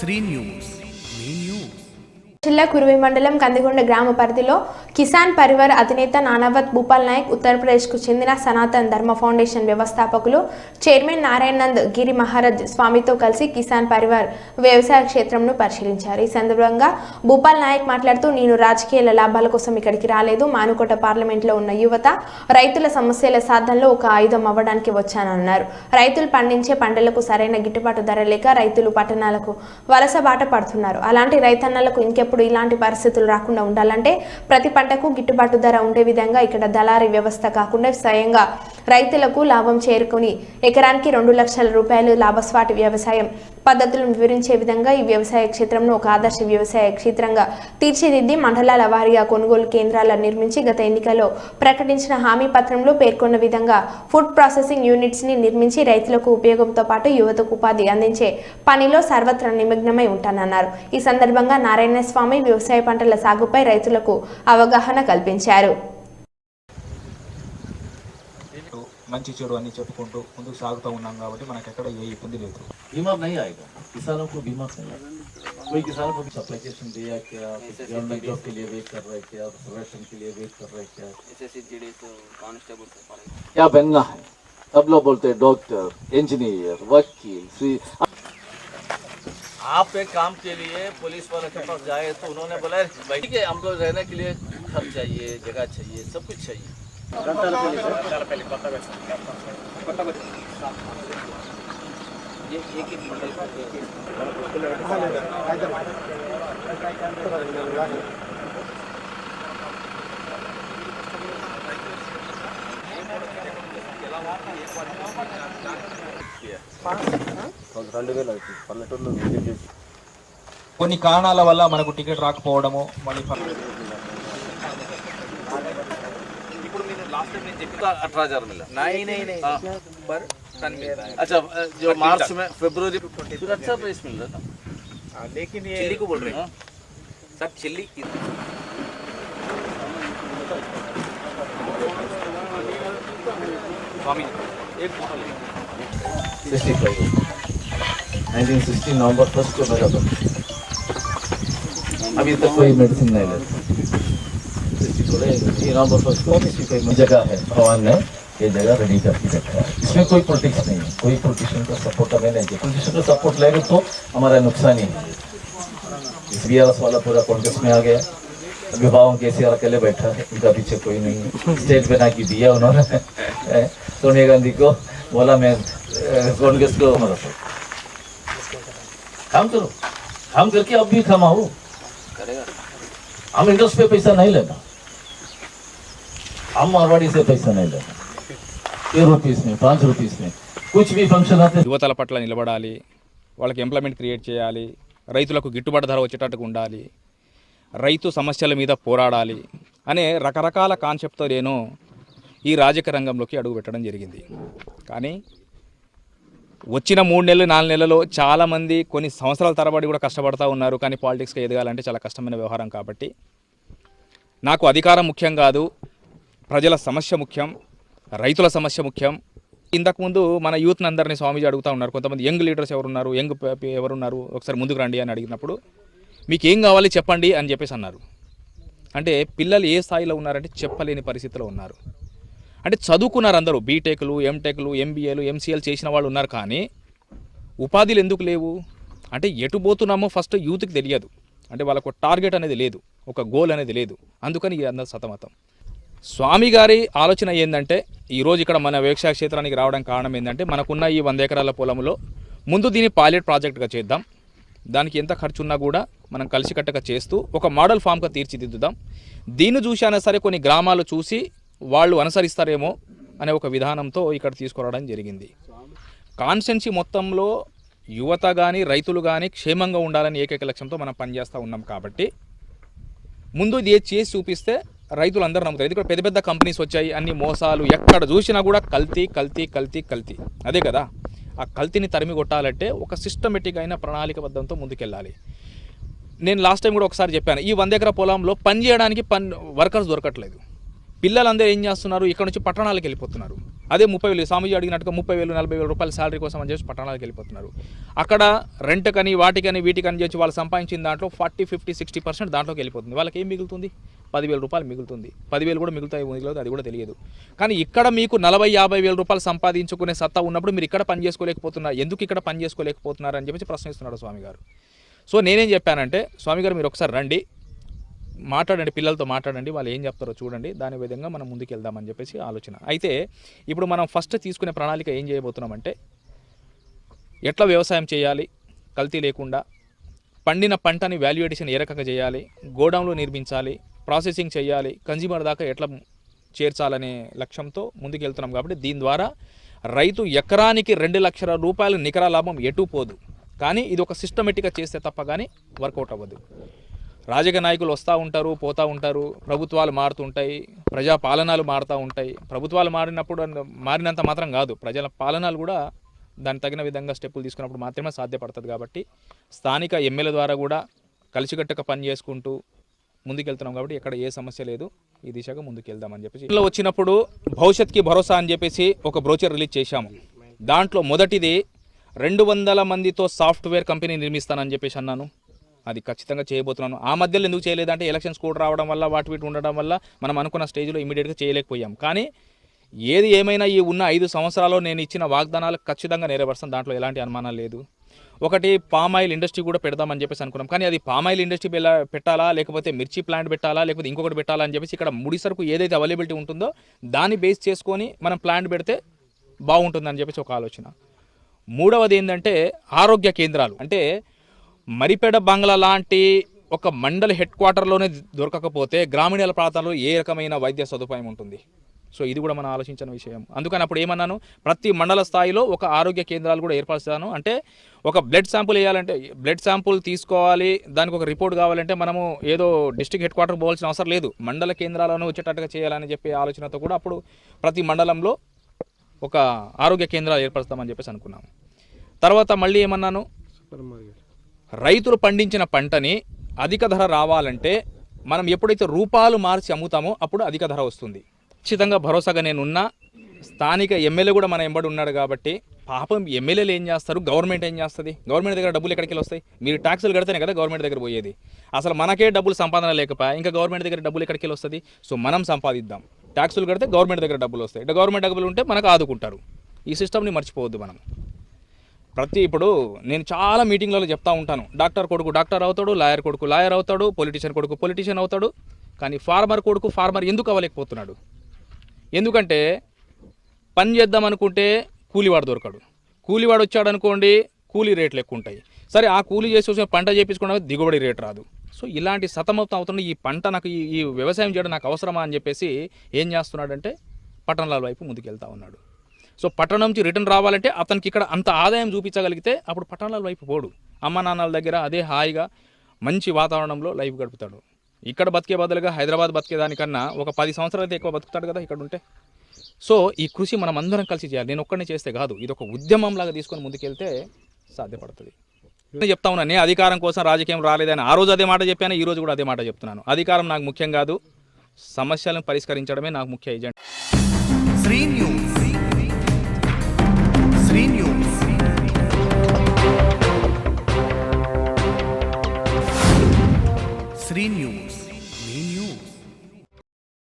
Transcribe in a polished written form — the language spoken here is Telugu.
శ్రీ న్యూస్ మీ న్యూస్. జిల్లా కురువి మండలం కందికొండ గ్రామ పరిధిలో కిసాన్ పరివార్ అధినేత నానావత్ భూపాల్ నాయక్ ఉత్తరప్రదేశ్కు చెందిన సనాతన్ ధర్మ ఫౌండేషన్ వ్యవస్థాపకులు చైర్మన్ నారాయణనంద్ గిరి మహారాజ్ స్వామితో కలిసి కిసాన్ పరివార్ వ్యవసాయ క్షేత్రంను పరిశీలించారు. ఈ సందర్భంగా భూపాల్ నాయక్ మాట్లాడుతూ, నేను రాజకీయాల లాభాల కోసం ఇక్కడికి రాలేదు. మానుకోట పార్లమెంట్లో ఉన్న యువత రైతుల సమస్యల సాధనలో ఒక ఆయుధం అవ్వడానికి వచ్చానన్నారు. రైతులు పండించే పంటలకు సరైన గిట్టుబాటు ధర లేక రైతులు పట్టణాలకు వలస బాట పడుతున్నారు. అలాంటి రైతన్నలకు ఇంకెప్పుడు ఇలాంటి పరిస్థితులు రాకుండా ఉండాలంటే ప్రతి పంటకు గిట్టుబాటు ధర ఉండే విధంగా ఇక్కడ దళారీ వ్యవస్థ కాకుండా స్వయంగా రైతులకు లాభం చేరుకుని ఎకరానికి 2 లక్షల రూపాయలు లాభస్వాటి వ్యవసాయం పద్ధతులను వివరించే విధంగా ఈ వ్యవసాయ క్షేత్రంను ఒక ఆదర్శ వ్యవసాయ క్షేత్రంగా తీర్చిదిద్ది మండలాల వారీగా కొనుగోలు కేంద్రాలను నిర్మించి గత ఎన్నికల్లో ప్రకటించిన హామీ పత్రంలో పేర్కొన్న విధంగా ఫుడ్ ప్రాసెసింగ్ యూనిట్స్ ని నిర్మించి రైతులకు ఉపయోగంతో పాటు యువతకు ఉపాధి అందించే పనిలో సర్వత్రా నిమగ్నమై ఉంటానన్నారు. ఈ సందర్భంగా నారాయణ స్వామి వ్యవసాయ పంటల సాగుపై రైతులకు అవగాహన కల్పించారు. మంచి చెడు అని చెప్పుకుంటూ ముందుకు సాగుతూ ఉన్నాం కాబట్టి మనకు ఎక్కడ ఏ ఇబ్బంది లేదు. बीमा नहीं आएगा, किसानों को बीमा नहीं आएगा. कोई किसानों को एप्लीकेशन दिया क्या, गवर्नमेंट जॉब के लिए वेट कर रहे हैं क्या, प्रोडक्शन के लिए वेट कर रहे हैं क्या, कांस्टेबल क्या बनना है. सब लोग बोलते हैं डॉक्टर, इंजीनियर, वकील. आप एक काम के लिए पुलिस वाले के पास जाए तो उन्होंने बोला ठीक है, हमको रहने के लिए घर चाहिए, जगह चाहिए, सब कुछ चाहिए. ये एक मंडल కొన్ని కారణాల వల్ల మనకు టికెట్ రాకపోవడము మళ్ళీ ఇప్పుడు మీరు లాస్ట్ टाइम నేను చెప్పిన 18000 मिला. नहीं पर टन मिलता है. अच्छा, जो मार्च में फरवरी फिर अच्छा प्राइस मिल रहा था. लेकिन ये चिल्ली को बोल रहे हैं सब चिल्ली स्वामी एक बोतल 65 1960 नवंबर 1 को मेरा था. अभी तक कोई मेडिसिन नहीं ले. नवंबर 1 को जगह है भगवान ने ये जगह रेडी करके रखा है. इसमें कोई पॉलिटिक्स नहीं है, कोई पॉलिटिशियन का सपोर्ट हमें नहीं चाहिए. पॉलिटिशियन का सपोर्ट लेगा तो हमारा नुकसान ही है. इस BRS वाला पूरा कॉन्टेस्ट में आ गया. अभिभावक KCR अकेले बैठा है, उनका पीछे कोई नहीं है. स्टेज बना के दिया उन्होंने सोनिया गांधी को, बोला मैं कांग्रेस को काम करो, काम करके अब भी कमाओ. हम इंडस्ट्री पे पैसा नहीं लेना, हम मारवाड़ी से पैसा नहीं लेना. 1 रुपीस में 5 रुपीस में कुछ भी फंक्शन आते. యువతల పట్ల నిలబడాలి, వాళ్ళకి ఎంప్లాయ్మెంట్ క్రియేట్ చేయాలి, రైతులకు గిట్టుబాటు ధర వచ్చేటట్టుగా ఉండాలి, రైతు సమస్యల మీద పోరాడాలి అనే రకరకాల కాన్సెప్ట్తో నేను ఈ రాజకీయ రంగంలోకి అడుగు పెట్టడం జరిగింది. కానీ వచ్చిన 3 నెలలు 4 నెలల్లో చాలామంది కొన్ని సంవత్సరాల తరబడి కూడా కష్టపడుతూ ఉన్నారు. కానీ పాలిటిక్స్గా ఎదగాలంటే చాలా కష్టమైన వ్యవహారం. కాబట్టి నాకు అధికారం ముఖ్యం కాదు, ప్రజల సమస్య ముఖ్యం, రైతుల సమస్య ముఖ్యం. ఇంతకుముందు మన యూత్ని అందరినీ స్వామీజీ అడుగుతూ ఉన్నారు, కొంతమంది యంగ్ లీడర్స్ ఎవరున్నారు, ఎవరున్నారు ఒకసారి ముందుకు రండి అని అడిగినప్పుడు మీకు ఏం కావాలి చెప్పండి అని చెప్పేసి అన్నారు. అంటే పిల్లలు ఏ స్థాయిలో ఉన్నారంటే చెప్పలేని పరిస్థితిలో ఉన్నారు. అంటే చదువుకున్నారు అందరూ, బీటెక్లు, ఎంటెక్లు, MBAలు, MCAలు చేసిన వాళ్ళు ఉన్నారు. కానీ ఉపాధులు ఎందుకు లేవు అంటే ఎటు పోతున్నామో ఫస్ట్ యూత్కి తెలియదు. అంటే వాళ్ళకు టార్గెట్ అనేది లేదు, ఒక గోల్ అనేది లేదు. అందుకని అందరూ సతమతం. స్వామి గారి ఆలోచన ఏంటంటే ఈరోజు ఇక్కడ మన వ్యవసాయ క్షేత్రానికి రావడం కారణం ఏంటంటే మనకున్న ఈ 100 ఎకరాల పొలంలో ముందు దీన్ని పైలట్ ప్రాజెక్ట్గా చేద్దాం, దానికి ఎంత ఖర్చు ఉన్నా కూడా మనం కలిసికట్టుగా చేస్తూ ఒక మోడల్ ఫామ్గా తీర్చిదిద్దుదాం. దీన్ని చూసినా సరే కొన్ని గ్రామాలు చూసి వాళ్ళు అనుసరిస్తారేమో అనే ఒక విధానంతో ఇక్కడ తీసుకురావడం జరిగింది. కాన్స్టెన్సీ మొత్తంలో యువత కానీ రైతులు కానీ క్షేమంగా ఉండాలని ఏకైక లక్ష్యంతో మనం పనిచేస్తూ ఉన్నాం. కాబట్టి ముందు ఇది చేసి చూపిస్తే రైతులు అందరూ నమ్ముతారు. ఇది కూడా పెద్ద పెద్ద కంపెనీస్ వచ్చాయి, అన్ని మోసాలు, ఎక్కడ చూసినా కూడా కల్తీ కల్తీ కల్తీ కల్తీ. అదే కదా, ఆ కల్తీని తరిమి కొట్టాలంటే ఒక సిస్టమేటిక్ అయిన ప్రణాళికబద్ధంతో ముందుకెళ్ళాలి. నేను లాస్ట్ టైం కూడా ఒకసారి చెప్పాను, ఈ 100 ఎకరాల పొలంలో పని చేయడానికి వర్కర్స్ దొరకట్లేదు. పిల్లలందరూ ఏం చేస్తున్నారు, ఇక్కడ నుంచి పట్టణాలకు వెళ్ళిపోతున్నారు. అదే 30,000 స్వామీజీ అడిగినట్టుగా 30,000 40,000 రూపాయల శాలరీ కోసం అని చెప్పి పట్టణాలకు వెళ్ళిపోతున్నారు. అక్కడ రెంట్కని వాటికని వీటికని చెప్పి వాళ్ళు సంపాదించిన దాంట్లో 40, 50, 60% దాంట్లోకి వెళ్ళిపోతుంది. వాళ్ళకి ఏం మిగులుతుంది? 10,000 రూపాయలు మిగులుతుంది. 10,000 కూడా మిగులుతాయి మిగలదు అది కూడా తెలియదు. కానీ ఇక్కడ మీకు 40-50,000 రూపాయలు సంపాదించుకునే సత్తా ఉన్నప్పుడు మీరు ఇక్కడ పని చేసుకోలేకపోతున్నారు, ఎందుకు ఇక్కడ పని చేసుకోలేకపోతున్నారు అని చెప్పి ప్రశ్నిస్తున్నాడు స్వామి గారు. సో నేనేం చెప్పానంటే, స్వామి గారు మీరు ఒకసారి రండి, మాట్లాడండి, పిల్లలతో మాట్లాడండి, వాళ్ళు ఏం చెప్తారో చూడండి, దాని విధంగా మనం ముందుకు వెళ్దామని చెప్పేసి ఆలోచన. అయితే ఇప్పుడు మనం ఫస్ట్ తీసుకునే ప్రణాళిక ఏం చేయబోతున్నామంటే, ఎట్లా వ్యవసాయం చేయాలి కల్తీ లేకుండా, పండిన పంటని వాల్యూ ఎడిషన్ ఏ రకంగా చేయాలి, గోడౌన్లు నిర్మించాలి, ప్రాసెసింగ్ చేయాలి, కన్జ్యూమర్ దాకా ఎట్లా చేర్చాలనే లక్ష్యంతో ముందుకు వెళ్తున్నాం. కాబట్టి దీని ద్వారా రైతు ఎకరానికి 2 లక్షల రూపాయలు నికర లాభం ఎటు పోదు. కానీ ఇది ఒక సిస్టమేటిక్గా చేస్తే తప్ప కానీ వర్కౌట్ అవ్వదు. రాజకీయ నాయకులు వస్తూ ఉంటారు, పోతూ ఉంటారు, ప్రభుత్వాలు మారుతుంటాయి, ప్రజా పాలనలు మారుతూ ఉంటాయి. ప్రభుత్వాలు మారినంత మాత్రం కాదు, ప్రజల పాలనలు కూడా దానికి తగిన విధంగా స్టెప్పులు తీసుకున్నప్పుడు మాత్రమే సాధ్యపడుతుంది. కాబట్టి స్థానిక ఎమ్మెల్యే ద్వారా కూడా కలిసికట్టుగా పని చేసుకుంటూ ముందుకెళ్తున్నాం. కాబట్టి ఎక్కడ ఏ సమస్య లేదు, ఈ దిశగా ముందుకు వెళ్దామని చెప్పేసి ఇంట్లో వచ్చినప్పుడు భవిష్యత్తుకి భరోసా అని చెప్పేసి ఒక బ్రోచర్ రిలీజ్ చేశాము. దాంట్లో మొదటిది 200 మందితో సాఫ్ట్వేర్ కంపెనీ నిర్మిస్తానని చెప్పేసి అన్నాను. అది ఖచ్చితంగా చేయబోతున్నాను. ఆ మధ్యలో ఎందుకు చేయలేదంటే ఎలక్షన్స్ కూడా రావడం వల్ల వాటి వీటి ఉండడం వల్ల మనం అనుకున్న స్టేజ్లో ఇమీడియట్గా చేయలేకపోయాం. కానీ ఏది ఏమైనా ఈ ఉన్న 5 సంవత్సరాల్లో నేను ఇచ్చిన వాగ్దానాలు ఖచ్చితంగా నెరవేరుస్తాను, దాంట్లో ఎలాంటి అనుమానం లేదు. ఒకటి పామాయిల్ ఇండస్ట్రీ కూడా పెడదామని చెప్పేసి అనుకున్నాం. కానీ అది పామాయిల్ ఇండస్ట్రీ పెట్టాలా, లేకపోతే మిర్చి ప్లాంట్ పెట్టాలా, లేకపోతే ఇంకొకటి పెట్టాలా అని చెప్పేసి ఇక్కడ ముడి సరుకు ఏదైతే అవైలబిలిటీ ఉంటుందో దాన్ని బేస్ చేసుకొని మనం ప్లాంట్ పెడితే బాగుంటుందని చెప్పేసి ఒక ఆలోచన. మూడవది ఏంటంటే ఆరోగ్య కేంద్రాలు. అంటే మరిపేడ బంగ్లా లాంటి ఒక మండల హెడ్ క్వార్టర్లోనే దొరకకపోతే గ్రామీణ ప్రాంతాల్లో ఏ రకమైన వైద్య సదుపాయం ఉంటుంది? సో ఇది కూడా మనం ఆలోచించిన విషయం. అందుకని అప్పుడు ఏమన్నాను, ప్రతి మండల స్థాయిలో ఒక ఆరోగ్య కేంద్రాలు కూడా ఏర్పరుస్తాను. అంటే ఒక బ్లడ్ శాంపుల్ వేయాలంటే బ్లడ్ శాంపుల్ తీసుకోవాలి, దానికి ఒక రిపోర్ట్ కావాలంటే మనము ఏదో డిస్ట్రిక్ట్ హెడ్ క్వార్టర్ పోవాల్సిన అవసరం లేదు, మండల కేంద్రాలను వచ్చేటట్టుగా చేయాలని చెప్పి ఆలోచనతో కూడా అప్పుడు ప్రతి మండలంలో ఒక ఆరోగ్య కేంద్రాలు ఏర్పరుస్తామని చెప్పేసి అనుకున్నాము. తర్వాత మళ్ళీ ఏమన్నాను, రైతులు పండించిన పంటని అధిక ధర రావాలంటే మనం ఎప్పుడైతే రూపాయలు మార్చి అమ్ముతామో అప్పుడు అధిక ధర వస్తుంది. ఖచ్చితంగా భరోసాగా నేనున్నా. స్థానిక ఎమ్మెల్యే కూడా మన ఎంబడి ఉన్నాడు కాబట్టి పాపం ఎమ్మెల్యేలు ఏం చేస్తారు, గవర్నమెంట్ ఏం చేస్తుంది? గవర్నమెంట్ దగ్గర డబ్బులు ఎక్కడికి వస్తాయి? మీరు ట్యాక్సులు కడితేనే కదా గవర్నమెంట్ దగ్గర పోయేది. అసలు మనకే డబ్బులు సంపాదన లేకపోయా ఇంకా గవర్నమెంట్ దగ్గర డబ్బులు ఎక్కడికి వస్తుంది? సో మనం సంపాదిద్దాం, ట్యాక్సులు కడితే గవర్నమెంట్ దగ్గర డబ్బులు వస్తాయి, గవర్నమెంట్ డబ్బులు ఉంటే మనకు ఆదుకుంటారు. ఈ సిస్టమ్ని మర్చిపోవద్దు మనం. ఇప్పుడు నేను చాలా మీటింగ్లలో చెప్తా ఉంటాను, డాక్టర్ కొడుకు డాక్టర్ అవుతాడు, లాయర్ కొడుకు లాయర్ అవుతాడు, పొలిటీషియన్ కొడుకు పొలిటీషియన్ అవుతాడు. కానీ ఫార్మర్ కొడుకు ఫార్మర్ ఎందుకు అవ్వలేకపోతున్నాడు? ఎందుకంటే పని చేద్దాం అనుకుంటే కూలివాడు దొరకడు, కూలివాడు వచ్చాడు అనుకోండి కూలీ రేట్లు ఎక్కువ ఉంటాయి. సరే ఆ కూలీ చేసి వచ్చిన పంట చేయించుకున్న దిగుబడి రేటు రాదు. సో ఇలాంటి సతమతం అవుతున్న ఈ పంట నాకు ఈ వ్యవసాయం చేయడం నాకు అవసరమా అని చెప్పేసి ఏం చేస్తున్నాడంటే పట్టణాల వైపు ముందుకెళ్తా ఉన్నాడు. సో పట్టణం నుంచి రిటర్న్ రావాలంటే అతనికి ఇక్కడ అంత ఆదాయం చూపించగలిగితే అప్పుడు పట్టణాల వైపు పోడు, అమ్మ నాన్నల దగ్గర అదే హాయిగా మంచి వాతావరణంలో లైఫ్ గడుపుతాడు. ఇక్కడ బతికే బదులుగా హైదరాబాద్ బతికేదానికన్నా ఒక 10 సంవత్సరాలు అయితే ఎక్కువ బతుకుతాడు కదా ఇక్కడ ఉంటే. సో ఈ కృషి మనం అందరం కలిసి చేయాలి, నేను ఒక్కడిని చేస్తే కాదు, ఇది ఒక ఉద్యమంలాగా తీసుకొని ముందుకెళ్తే సాధ్యపడుతుంది. నేను చెప్తా ఉన్నాను, నేను అధికారం కోసం రాజకీయం రాలేదని ఆ రోజు అదే మాట చెప్పాను, ఈ రోజు కూడా అదే మాట చెప్తున్నాను. అధికారం నాకు ముఖ్యం కాదు, సమస్యలను పరిష్కరించడమే నాకు ముఖ్య agenda. Sri News, Sri News, Sri news.